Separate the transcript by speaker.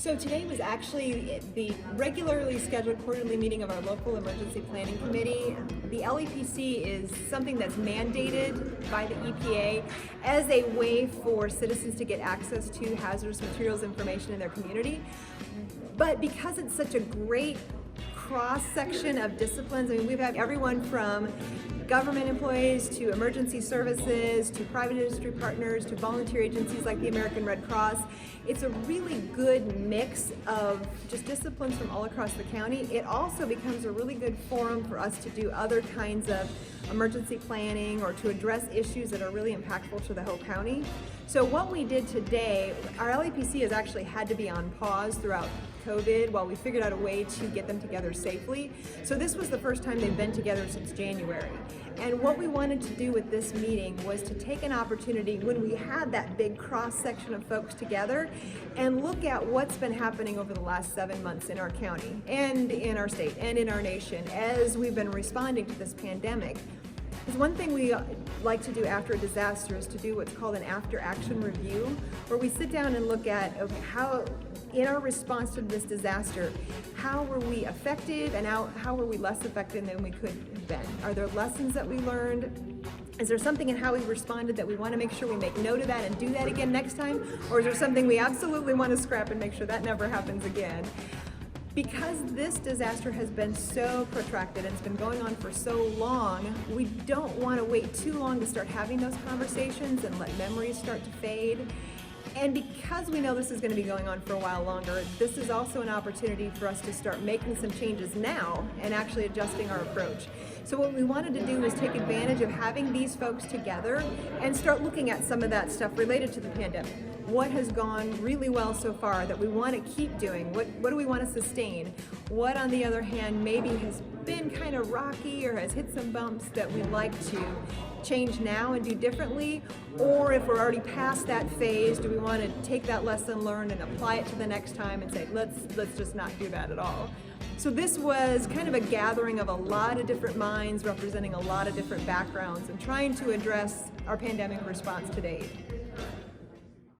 Speaker 1: So today was actually the regularly scheduled quarterly meeting of our local emergency planning committee. The LEPC is something that's mandated by the EPA as a way for citizens to get access to hazardous materials information in their community. But because it's such a great cross-section of disciplines, I mean, we've had everyone from government employees to emergency services to private industry partners to volunteer agencies like the American Red Cross. It's a really good mix of just disciplines from all across the county. It also becomes a really good forum for us to do other kinds of emergency planning or to address issues that are really impactful to the whole county. So what we did today, our LEPC has actually had to be on pause throughout COVID while we figured out a way to get them together safely. So this was the first time they've been together since January. And what we wanted to do with this meeting was to take an opportunity when we had that big cross section of folks together and look at what's been happening over the last 7 months in our county and in our state and in our nation as we've been responding to this pandemic. Because one thing we like to do after a disaster is to do what's called an after-action review, where we sit down and look at, okay, how, in our response to this disaster, how were we effective and how were we less effective than we could have been? Are there lessons that we learned? Is there something in how we responded that we want to make sure we make note of that and do that again next time? Or is there something we absolutely want to scrap and make sure that never happens again? Because this disaster has been so protracted and it's been going on for so long, we don't want to wait too long to start having those conversations and let memories start to fade. And because we know this is going to be going on for a while longer, this is also an opportunity for us to start making some changes now and actually adjusting our approach. So what we wanted to do was take advantage of having these folks together and start looking at some of that stuff related to the pandemic. What has gone really well so far that we want to keep doing? What do we want to sustain? What, on the other hand, maybe has been kind of rocky or has hit some bumps that we'd like to change now and do differently? Or if we're already past that phase, do we want to take that lesson learned and apply it to the next time and say, let's just not do that at all? So this was kind of a gathering of a lot of different minds representing a lot of different backgrounds and trying to address our pandemic response to date.